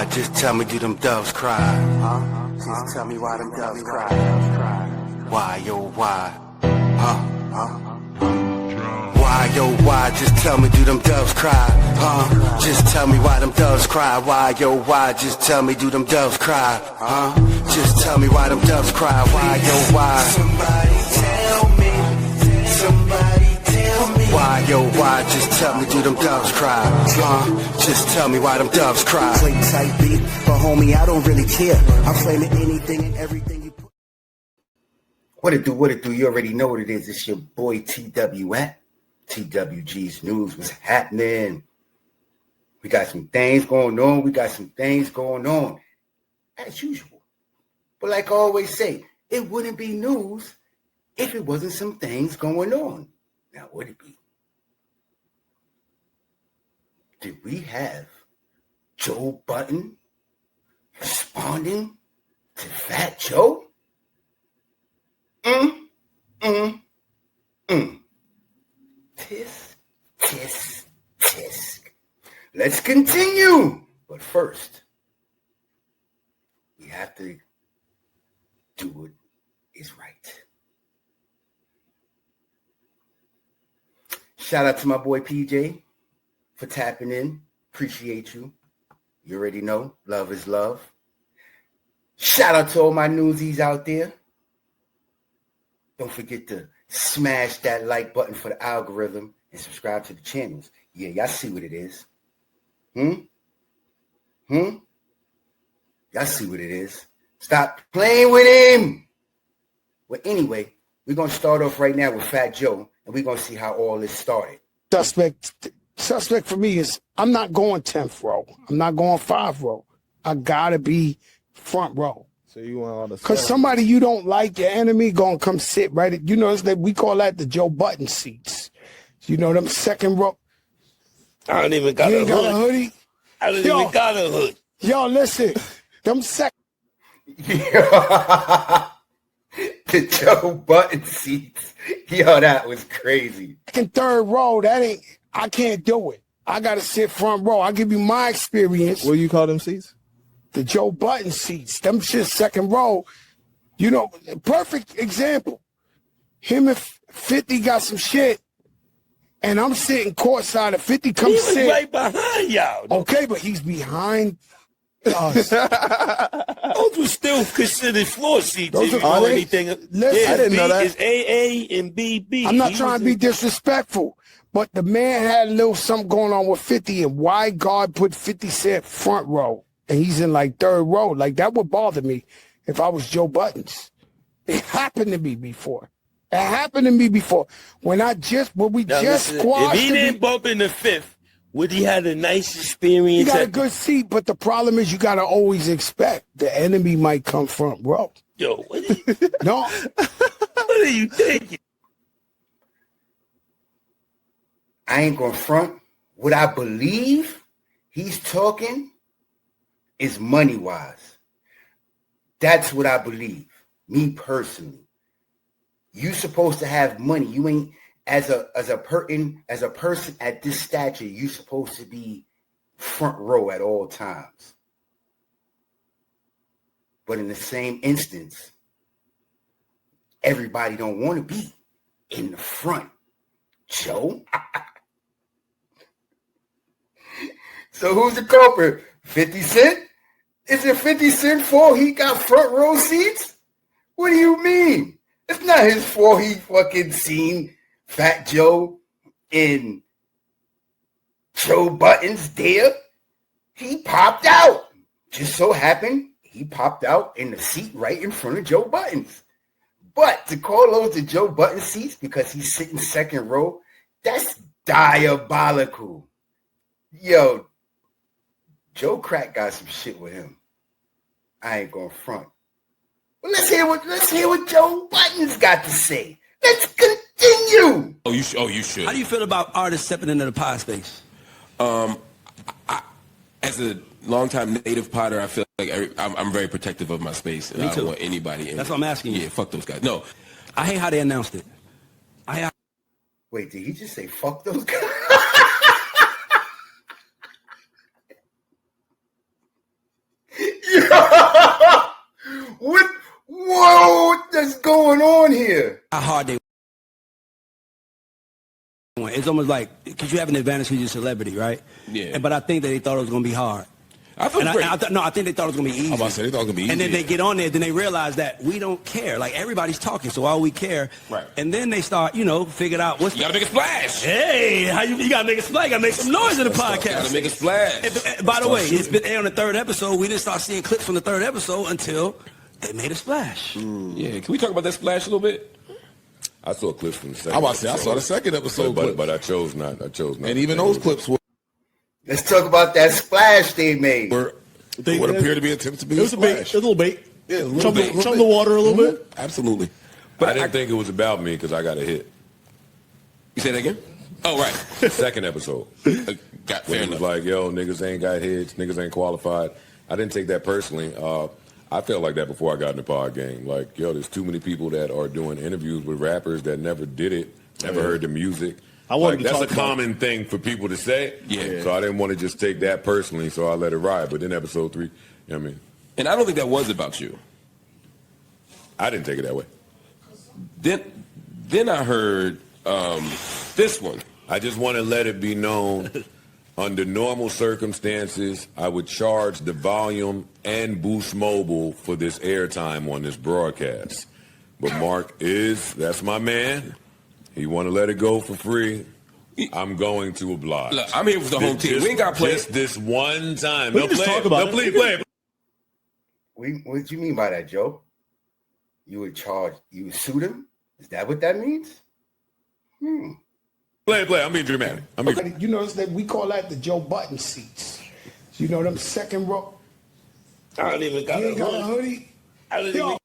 why, just tell me, do them doves cry? Huh? Just tell me why them doves cry. Why, yo, why? Huh? Why, yo, why? Just tell me, do them doves cry? Huh? Just tell me why them doves cry. Why, yo, why? Just tell me, do them doves cry? Huh? Just tell me why them doves cry. Why, yo, why? Somebody tell me. Somebody tell me. Why, yo, why? Just tell me, do them doves cry? Huh? Just tell me why them doves cry. Play tight beat, but homie, I don't really care. I'm flaming anything and everything you put. What it do, what it do? You already know what it is. It's your boy TW at Tw.GeezNews. What's happening? We got some things going on. As usual. But like I always say, it wouldn't be news if it wasn't some things going on. Now, would it be? Did we have Joe Budden responding to Fat Joe? Tisk. Let's continue. But first, we have to do what is right. Shout out to my boy PJ for tapping in. Appreciate you. You already know, love is love. Shout out to all my newsies out there. Don't forget to smash that like button for the algorithm and subscribe to the channels. Yeah, y'all see what it is. Y'all see what it is. Stop playing with him. Well, anyway, we're going to start off right now with Fat Joe, and we're going to see how all this started. Suspect for me is I'm not going 10th row. I'm not going 5th row. I got to be front row. So you want all the because somebody you don't like, your enemy, gonna come sit right at, you know, we call that the Joe Budden seats. You know, them second row. I don't even got, a hoodie. I don't even got a hood. Yo, listen, them second. The Joe Budden seats. Yo, that was crazy. Second, third row, I can't do it. I gotta sit front row. I'll give you my experience. What do you call them seats? The Joe Budden seats, them shit second row. You know, perfect example. Him and 50 got some shit, and I'm sitting courtside. If 50 comes sit, he was right behind y'all. Okay, but he's behind us. Those were still considered floor seats. Those are anything. Listen, I didn't know that. It's AA and BB. I'm not trying to be disrespectful, but the man had a little something going on with 50, and why God put 50 Cent front row? And he's in like third row. Like, that would bother me if I was Joe Budden's. It happened to me before. When we just squashed. If he didn't bump in the 5th, would he have a nice experience? He got a good seat, but the problem is you got to always expect the enemy might come front row. Yo, what are you, no. What are you thinking? I ain't going to front. What I believe he's talking is money-wise. That's what I believe, me personally. You supposed to have money. You ain't, as a person at this stature, you supposed to be front row at all times. But in the same instance, everybody don't want to be in the front. Joe? So who's the culprit? 50 Cent? Is it 50 Cent fault he got front row seats? What do you mean? It's not his fault he fucking seen Fat Joe in Joe Budden's there. He popped out. Just so happened he popped out in the seat right in front of Joe Budden's. But to call those the Joe Budden seats because he's sitting second row, that's diabolical. Yo, Joe Crack got some shit with him. I ain't gonna front. Well, let's hear what Joe Budden's got to say. Let's continue. Oh, you should. How do you feel about artists stepping into the pod space? As a longtime native potter, I feel like I'm very protective of my space, and Me I too. don't want anybody in. That's what I'm asking you. Yeah, fuck those guys. No, I hate how they announced it. Wait, did he just say fuck those guys? hard they went. It's almost like, because you have an advantage because you're a celebrity, right? Yeah. But I think that they thought it was going to be hard. I feel great. I think they thought it was going to be easy. I'm about to say they thought it was going to be easy. And then they get on there, then they realize that we don't care. Like, everybody's talking, so all we care. Right. And then they start, figure out what's You gotta make a splash. Hey, you gotta make a splash. You gotta make some noise in the podcast. You gotta make a splash. By the way, it's been aired on the third episode. We didn't start seeing clips from the third episode until they made a splash. Yeah, can we talk about that splash a little bit? I saw clips from the second. I'm about to say I saw the second episode, but I chose not. And even those clips were Let's talk about that splash they made. what appeared to be attempts to be It was a bait. It was a little bait. Yeah, Chum the water a little bit. Absolutely. But I didn't think it was about me because I got a hit. You say that again? Oh, right. Second episode. Got When fair it was enough. like, yo, niggas ain't got hits, niggas ain't qualified. I didn't take that personally. I felt like that before I got in the pod game. Like, yo, there's too many people that are doing interviews with rappers that never did it, never heard the music. I wanted to that's talk a about- common thing for people to say. Yeah. So I didn't want to just take that personally, so I let it ride. But then episode 3, you know what I mean? And I don't think that was about you. I didn't take it that way. Then I heard this one. I just want to let it be known, under normal circumstances, I would charge the volume and Boost Mobile for this airtime on this broadcast. But Mark that's my man. He want to let it go for free. I'm going to oblige. Look, I'm here with the whole team. We ain't got to play. Just this one time. We can just talk about it. Please play it. What do you mean by that, Joe? You would sue them? Is that what that means? Play. I'm being dramatic. You notice that we call that the Joe Budden seats. You know them second row. I don't even got You a ain't got a hoodie. hoodie. I don't Yo, even.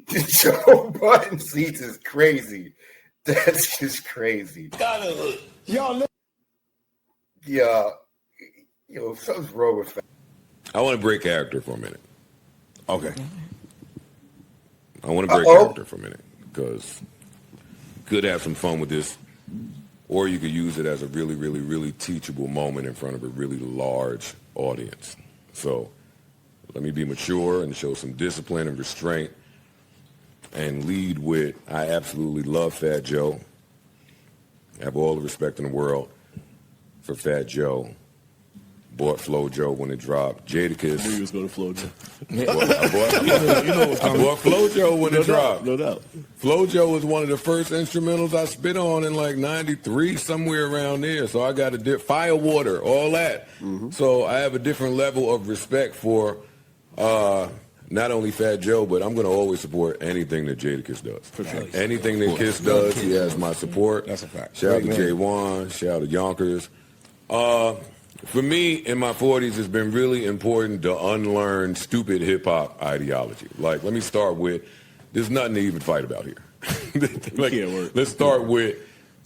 The Joe Budden seats is crazy. That's just crazy. Got a hoodie. yo, Yeah. Yo, something's wrong with that. I want to break character for a minute. Okay. I want to break character for a minute because could have some fun with this, or you could use it as a really, really, really teachable moment in front of a really large audience. So let me be mature and show some discipline and restraint and lead with, I absolutely love Fat Joe. I have all the respect in the world for Fat Joe. Bought Flo Joe when it dropped. Jadakiss. I knew he was going to flow. I bought Flo Joe when it dropped. No doubt. Flo Joe was one of the first instrumentals I spit on in like 93, somewhere around there. So I got Firewater, all that. So I have a different level of respect for not only Fat Joe, but I'm going to always support anything that Jadakiss does. For sure. Anything that Kiss does, he has my support. That's a fact. Shout out to J1, shout out to Yonkers. For me, in my 40s, it's been really important to unlearn stupid hip-hop ideology. Like, let me start with, there's nothing to even fight about here. Let's start with,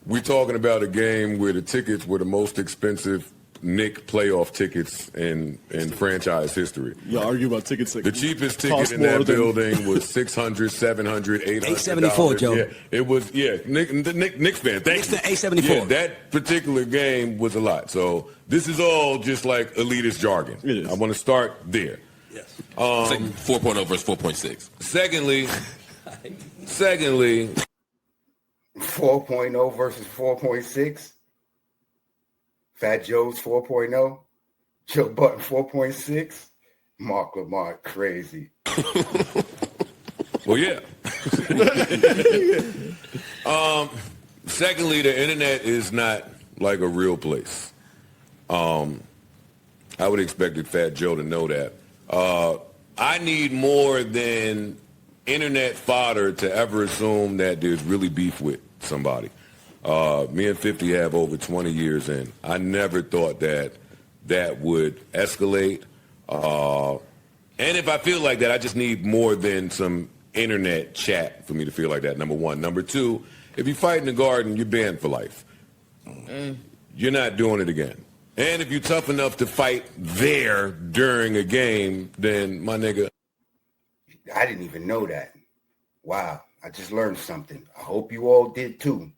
we're talking about a game where the tickets were the most expensive Knick playoff tickets in franchise history. You argue about tickets. The cheapest ticket in that building was $600, $700, $800. $874, Joe. Yeah, it was. Yeah, Knicks fan. Thank you. $874. Yeah, that particular game was a lot. So this is all just like elitist jargon. It is. I want to start there. Yes. It's like 4.0 versus 4.6. Secondly, 4.0 versus 4.6. Fat Joe's 4.0. Joe Budden 4.6. Mark Lamar crazy. well, yeah. Secondly, the internet is not like a real place. I would expect Fat Joe to know that. I need more than internet fodder to ever assume that there's really beef with somebody. Me and 50 have over 20 years in. I never thought that would escalate. And if I feel like that, I just need more than some internet chat for me to feel like that, number one. Number two, if you fight in the garden, you're banned for life. You're not doing it again. And if you're tough enough to fight there during a game, then my nigga. I didn't even know that. Wow, I just learned something. I hope you all did too.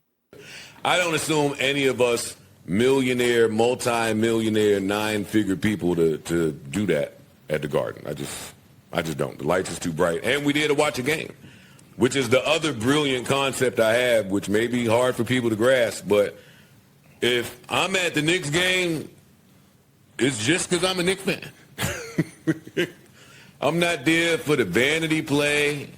I don't assume any of us millionaire, multi-millionaire, 9-figure people to do that at the Garden. I just don't. The lights is too bright. And we there to watch a game. which is the other brilliant concept I have, which may be hard for people to grasp, but if I'm at the Knicks game, it's just because I'm a Knicks fan. I'm not there for the vanity play.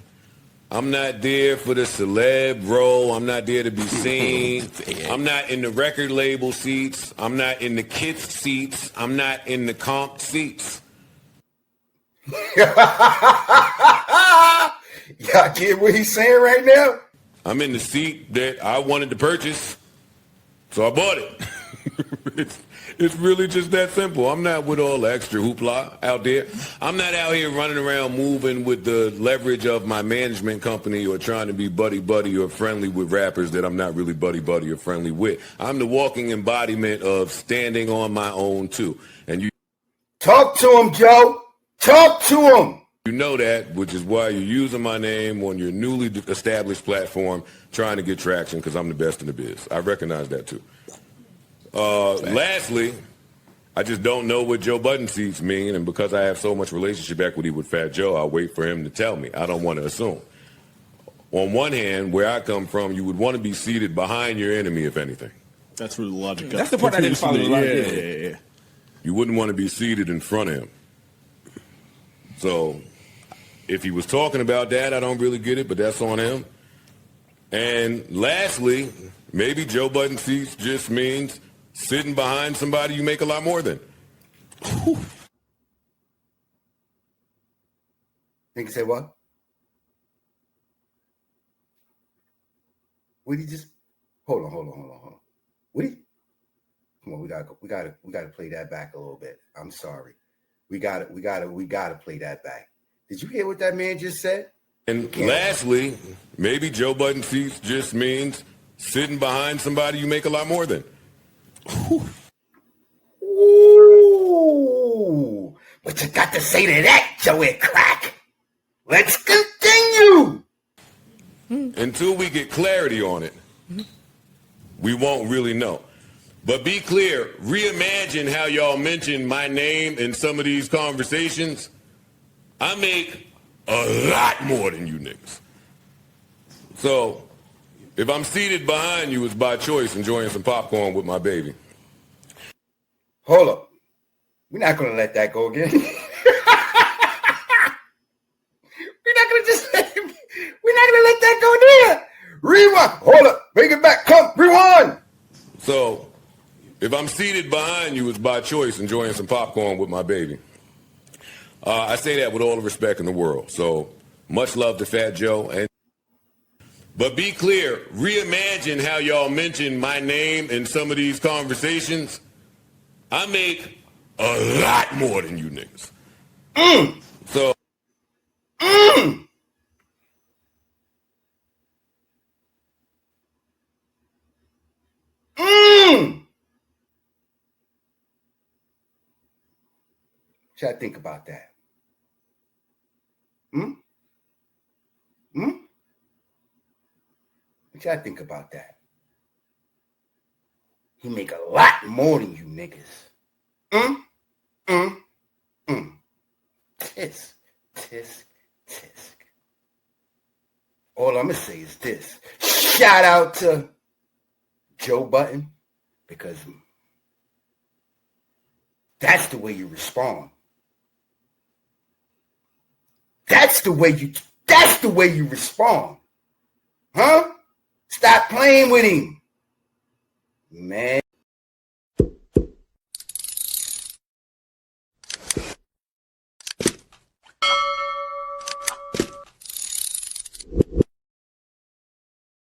I'm not there for the celeb role. I'm not there to be seen. I'm not in the record label seats. I'm not in the kids seats. I'm not in the comp seats. Y'all get what he's saying right now? I'm in the seat that I wanted to purchase, so I bought it. It's really just that simple. I'm not with all the extra hoopla out there. I'm not out here running around moving with the leverage of my management company or trying to be buddy-buddy or friendly with rappers that I'm not really buddy-buddy or friendly with. I'm the walking embodiment of standing on my own, too. And you talk to him, Joe. Talk to him. You know that, which is why you're using my name on your newly established platform, trying to get traction because I'm the best in the biz. I recognize that, too. Lastly, I just don't know what Joe Budden seats mean, and because I have so much relationship equity with Fat Joe, I'll wait for him to tell me. I don't want to assume. On one hand, where I come from, you would want to be seated behind your enemy, if anything. That's where the logic That's the part I didn't follow. Yeah. You wouldn't want to be seated in front of him. So if he was talking about that, I don't really get it, but that's on him. And lastly, maybe Joe Budden seats just means sitting behind somebody you make a lot more than. Nigga say what? What did he just? Hold on. What did? Come on, we gotta play that back a little bit. I'm sorry. We gotta play that back. Did you hear what that man just said? And lastly, maybe Joe Budden seats just means sitting behind somebody you make a lot more than. Ooh, what you got to say to that, Joey Crack? Let's continue. Until we get clarity on it, we won't really know. But be clear, reimagine how y'all mention my name in some of these conversations. I make a lot more than you niggas. So if I'm seated behind you, it's by choice, enjoying some popcorn with my baby. Hold up. We're not going to let that go again. We're not going to let that go there. Rewind. Hold up. Bring it back. Come. Rewind. So if I'm seated behind you, it's by choice, enjoying some popcorn with my baby. I say that with all the respect in the world. So much love to Fat Joe. But be clear, reimagine how y'all mention my name in some of these conversations. I make a lot more than you niggas. So. What y'all think about that? What y'all think about that? He make a lot more than you niggas. Tisk. All I'm gonna say is this. Shout out to Joe Budden, because that's the way you respond. That's the way you respond. Huh? Stop playing with him. Man.